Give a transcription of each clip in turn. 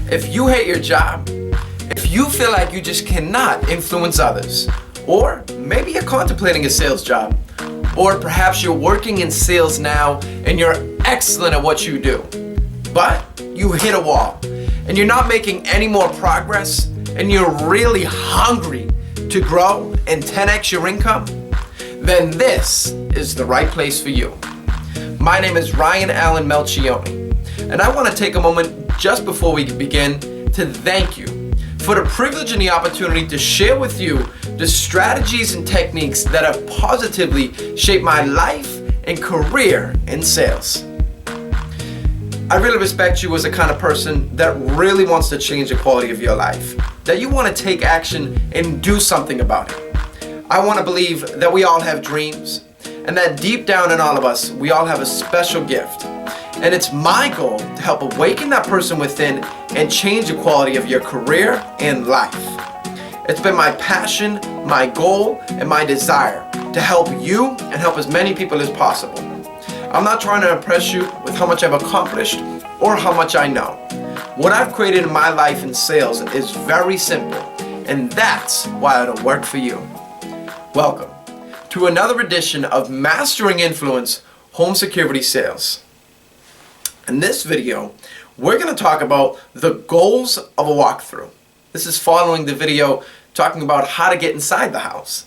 If you hate your job, if you feel like you just cannot influence others, or maybe you're contemplating a sales job, or perhaps you're working in sales now and you're excellent at what you do, but you hit a wall and you're not making any more progress and you're really hungry to grow and 10x your income, then this is the right place for you. My name is Ryan Allen Melchione, and I want to take a moment just before we begin to thank you for the privilege and the opportunity to share with you the strategies and techniques that have positively shaped my life and career in sales. I really respect you as a kind of person that really wants to change the quality of your life, that you want to take action and do something about it. I want to believe that we all have dreams, and that deep down in all of us, we all have a special gift. And it's my goal to help awaken that person within and change the quality of your career and life. It's been my passion, my goal, and my desire to help you and help as many people as possible. I'm not trying to impress you with how much I've accomplished or how much I know. What I've created in my life in sales is very simple, and that's why it'll work for you. Welcome to another edition of Mastering Influence Home Security Sales. In this video, we're going to talk about the goals of a walkthrough. This is following the video talking about how to get inside the house.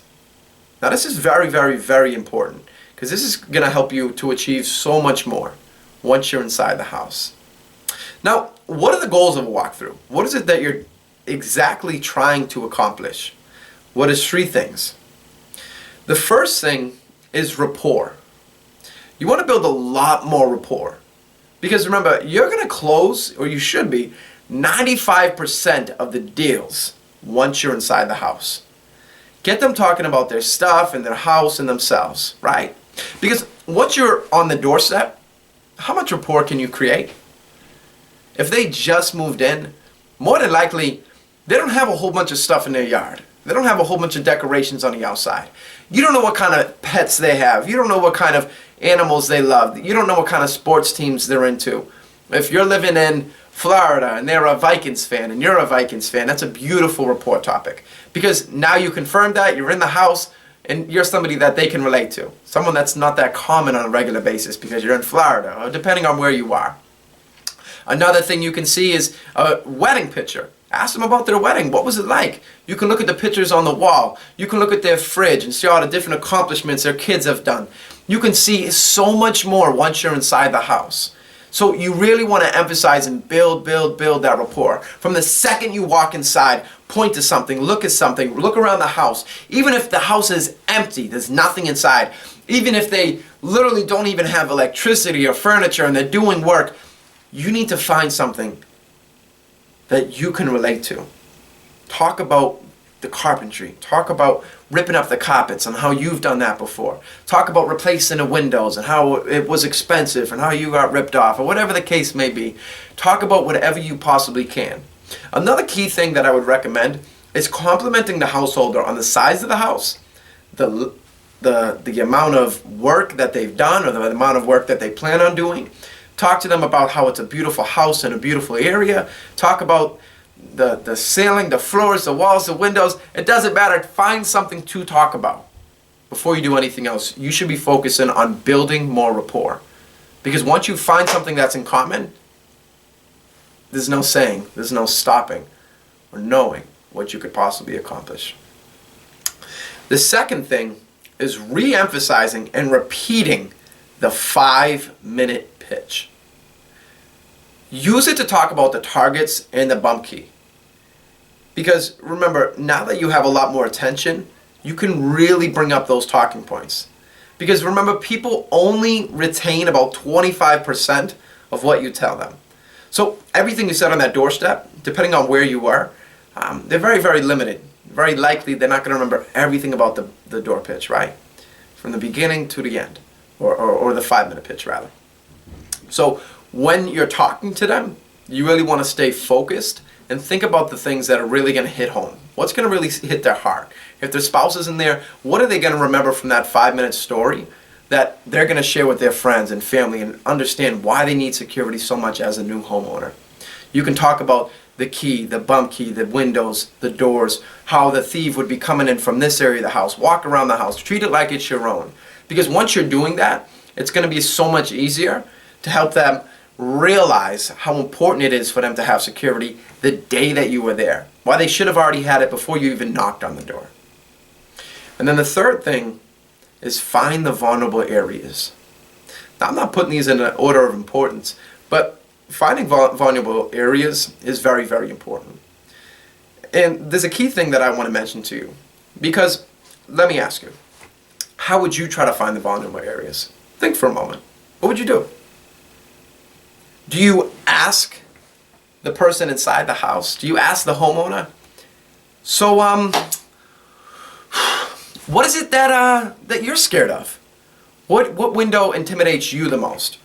Now this is very, very, very important because this is going to help you to achieve so much more once you're inside the house. Now, what are the goals of a walkthrough? What is it that you're exactly trying to accomplish? What is three things? The first thing is rapport. You want to build a lot more rapport. Because remember, you're going to close, or you should be, 95% of the deals once you're inside the house. Get them talking about their stuff and their house and themselves, right? Because once you're on the doorstep, how much rapport can you create? If they just moved in, more than likely, they don't have a whole bunch of stuff in their yard. They don't have a whole bunch of decorations on the outside. You don't know what kind of pets they have. You don't know what kind of animals they love. You don't know what kind of sports teams they're into. If you're living in Florida and they're a Vikings fan and you're a Vikings fan, that's a beautiful rapport topic. Because now you confirm that, you're in the house, and you're somebody that they can relate to. Someone that's not that common on a regular basis because you're in Florida, or depending on where you are. Another thing you can see is a wedding picture. Ask them about their wedding. What was it like? You can look at the pictures on the wall. You can look at their fridge and see all the different accomplishments their kids have done. You can see so much more once you're inside the house. So you really want to emphasize and build that rapport. From the second you walk inside, point to something, look at something, look around the house. Even if the house is empty, there's nothing inside. Even if they literally don't even have electricity or furniture and they're doing work, you need to find something that you can relate to. Talk about the carpentry. Talk about ripping up the carpets and how you've done that before. Talk about replacing the windows and how it was expensive and how you got ripped off, or whatever the case may be. Talk about whatever you possibly can. Another key thing that I would recommend is complimenting the householder on the size of the house, the amount of work that they've done or the amount of work that they plan on doing. Talk to them about how it's a beautiful house in a beautiful area. Talk about the ceiling, the floors, the walls, the windows. It doesn't matter. Find something to talk about. Before you do anything else, you should be focusing on building more rapport. Because once you find something that's in common, there's no saying, there's no stopping or knowing what you could possibly accomplish. The second thing is re-emphasizing and repeating the 5-minute pitch. Use it to talk about the targets and the bump key. Because remember, now that you have a lot more attention, you can really bring up those talking points. Because remember, people only retain about 25% of what you tell them. So everything you said on that doorstep, depending on where you are, they're very, very limited. Very likely they're not going to remember everything about the door pitch, right? From the beginning to the end. Or the 5-minute pitch, rather. So when you're talking to them, you really want to stay focused and think about the things that are really going to hit home. What's going to really hit their heart? If their spouse is in there, what are they going to remember from that 5-minute story that they're going to share with their friends and family and understand why they need security so much as a new homeowner? You can talk about the key, the bump key, the windows, the doors, how the thief would be coming in from this area of the house, walk around the house, treat it like it's your own. Because once you're doing that, it's going to be so much easier to help them realize how important it is for them to have security the day that you were there. Why they should have already had it before you even knocked on the door. And then the third thing is find the vulnerable areas. Now, I'm not putting these in an order of importance, but finding vulnerable areas is very, very important. And there's a key thing that I want to mention to you. Because, let me ask you, how would you try to find the vulnerable areas? Think for a moment. What would you do? Do you ask the person inside the house? Do you ask the homeowner? So, what is it that you're scared of? What window intimidates you the most?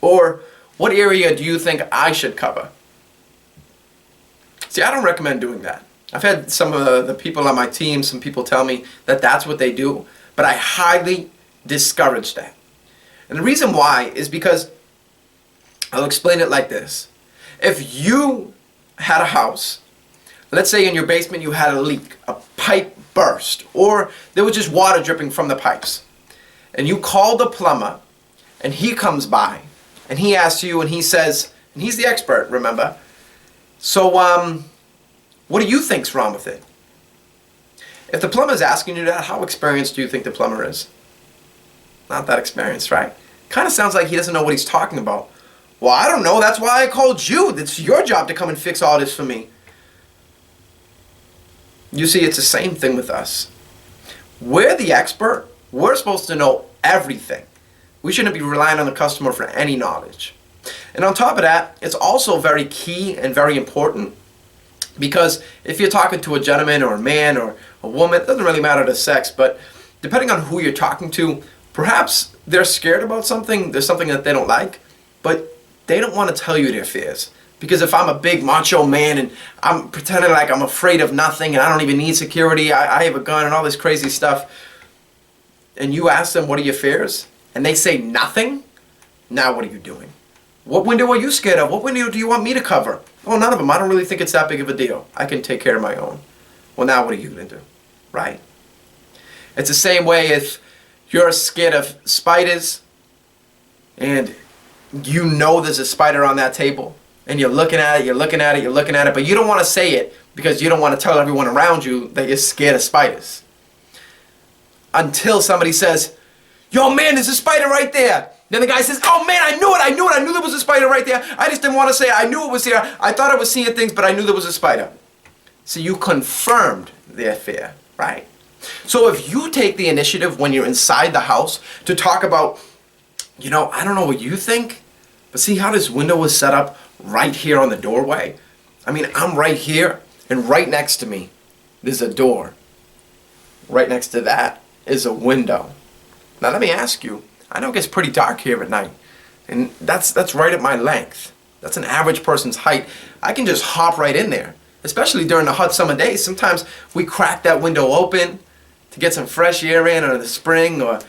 Or what area do you think I should cover? See, I don't recommend doing that. I've had some of the people on my team, some people tell me that that's what they do, but I highly discourage that. And the reason why is because, I'll explain it like this. If you had a house, let's say in your basement you had a leak, a pipe burst, or there was just water dripping from the pipes, and you call the plumber, and he comes by, and he asks you, and he says, and he's the expert, remember, so what do you think's wrong with it? If the plumber's asking you that, how experienced do you think the plumber is? Not that experienced, right? Kind of sounds like he doesn't know what he's talking about. Well, I don't know, that's why I called you. It's your job to come and fix all this for me. You see, it's the same thing with us. We're the expert. We're supposed to know everything. We shouldn't be relying on the customer for any knowledge. And on top of that, it's also very key and very important, because if you're talking to a gentleman or a man or a woman, it doesn't really matter the sex, but depending on who you're talking to, perhaps they're scared about something, there's something that they don't like, but they don't want to tell you their fears. Because if I'm a big macho man and I'm pretending like I'm afraid of nothing and I don't even need security, I have a gun and all this crazy stuff, and you ask them, what are your fears? And they say nothing, now what are you doing? What window are you scared of? What window do you want me to cover? Oh, none of them. I don't really think it's that big of a deal. I can take care of my own. Well, now what are you going to do? Right? It's the same way if you're scared of spiders and you know there's a spider on that table and you're looking at it, you're looking at it, you're looking at it, but you don't want to say it because you don't want to tell everyone around you that you're scared of spiders. Until somebody says, yo man, there's a spider right there. Then the guy says, oh man, I knew there was a spider right there. I just didn't want to say it. I knew it was there. I thought I was seeing things, but I knew there was a spider. So you confirmed their fear, right? So if you take the initiative when you're inside the house to talk about, you know, I don't know what you think, but see how this window was set up right here on the doorway? I mean, I'm right here, and right next to me, there's a door. Right next to that is a window. Now let me ask you, I know it gets pretty dark here at night, and that's right at my length. That's an average person's height. I can just hop right in there, especially during the hot summer days. Sometimes we crack that window open to get some fresh air in, or the spring or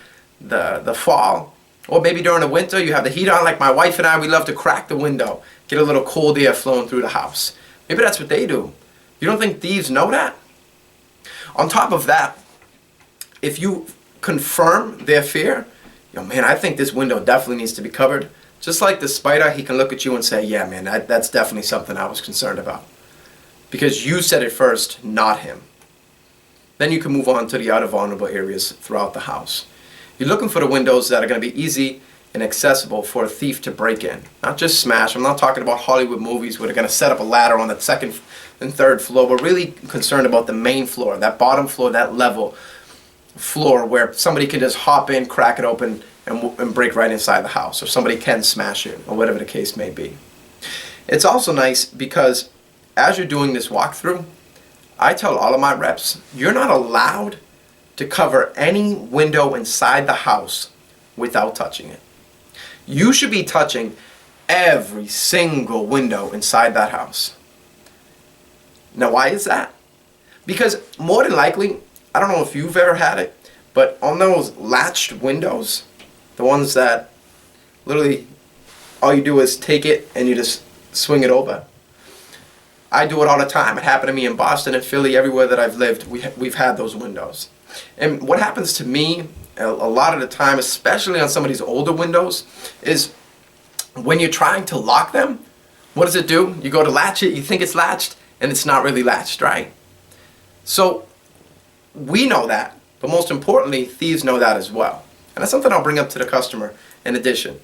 the fall. Or maybe during the winter you have the heat on, like my wife and I, we love to crack the window, get a little cold air flowing through the house. Maybe that's what they do. You don't think thieves know that? On top of that, if you confirm their fear, yo man, I think this window definitely needs to be covered. Just like the spider, he can look at you and say, yeah man, that's definitely something I was concerned about. Because you said it first, not him. Then you can move on to the other vulnerable areas throughout the house. You're looking for the windows that are going to be easy and accessible for a thief to break in. Not just smash. I'm not talking about Hollywood movies where they're going to set up a ladder on the second and third floor. We're really concerned about the main floor, that bottom floor, that level floor where somebody can just hop in, crack it open, and break right inside the house. Or somebody can smash it, or whatever the case may be. It's also nice because as you're doing this walkthrough, I tell all of my reps, you're not allowed to cover any window inside the house without touching it. You should be touching every single window inside that house. Now why is that? Because more than likely, I don't know if you've ever had it, but on those latched windows, the ones that literally all you do is take it and you just swing it over, I do it all the time. It happened to me in Boston and Philly, everywhere that I've lived, we've had those windows. And what happens to me a lot of the time, especially on some of these older windows, is when you're trying to lock them, what does it do? You go to latch it, you think it's latched, and it's not really latched, right? So we know that, but most importantly, thieves know that as well. And that's something I'll bring up to the customer in addition.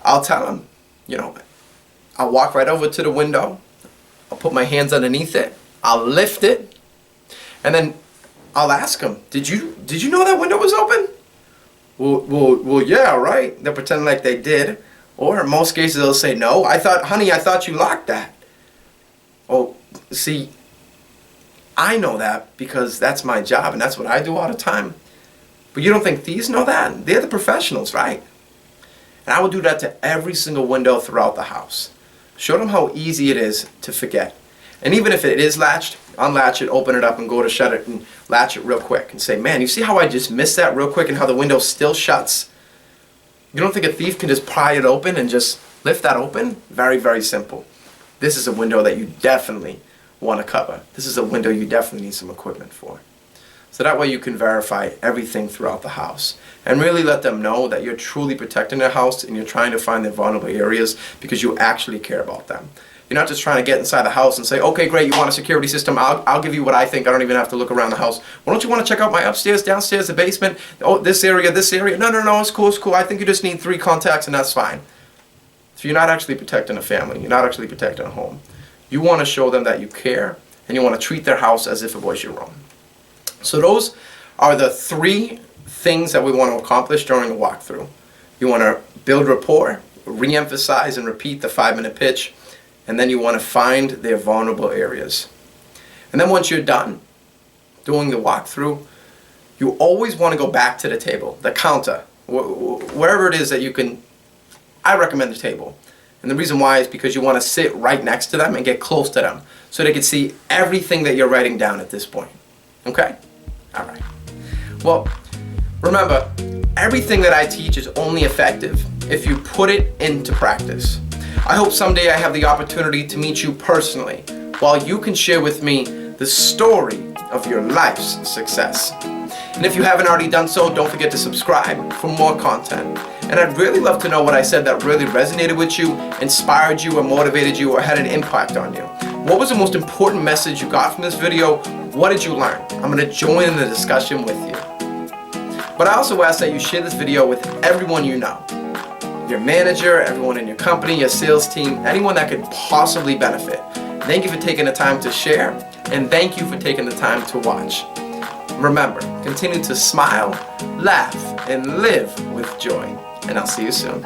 I'll tell them, I'll walk right over to the window, I'll put my hands underneath it, I'll lift it, and then I'll ask them, did you know that window was open? Well, yeah, right. They'll pretend like they did. Or in most cases they'll say, no, honey, I thought you locked that. Oh, see, I know that because that's my job and that's what I do all the time. But you don't think thieves know that? They're the professionals, right? And I will do that to every single window throughout the house. Show them how easy it is to forget. And even if it is latched, unlatch it, open it up, and go to shut it and latch it real quick. And say, man, you see how I just missed that real quick and how the window still shuts? You don't think a thief can just pry it open and just lift that open? Very, very simple. This is a window that you definitely want to cover. This is a window you definitely need some equipment for. So that way you can verify everything throughout the house and really let them know that you're truly protecting their house and you're trying to find their vulnerable areas because you actually care about them. You're not just trying to get inside the house and say, okay, great, you want a security system, I'll give you what I think, I don't even have to look around the house. Well, don't you want to check out my upstairs, downstairs, the basement, oh, this area? No, it's cool, I think you just need 3 contacts and that's fine. So you're not actually protecting a family, you're not actually protecting a home. You want to show them that you care and you want to treat their house as if it was your own. So those are the 3 things that we want to accomplish during the walkthrough. You want to build rapport, re-emphasize and repeat the 5-minute pitch, and then you want to find their vulnerable areas. And then once you're done doing the walkthrough, you always want to go back to the table, the counter, wherever it is that you can. I recommend the table. And the reason why is because you want to sit right next to them and get close to them so they can see everything that you're writing down at this point. Okay? All right. Well, remember, everything that I teach is only effective if you put it into practice. I hope someday I have the opportunity to meet you personally while you can share with me the story of your life's success. And if you haven't already done so, don't forget to subscribe for more content. And I'd really love to know what I said that really resonated with you, inspired you, or motivated you, or had an impact on you. What was the most important message you got from this video? What did you learn? I'm going to join in the discussion with you. But I also ask that you share this video with everyone you know. Your manager, everyone in your company, your sales team, anyone that could possibly benefit. Thank you for taking the time to share, and thank you for taking the time to watch. Remember, continue to smile, laugh, and live with joy. And I'll see you soon.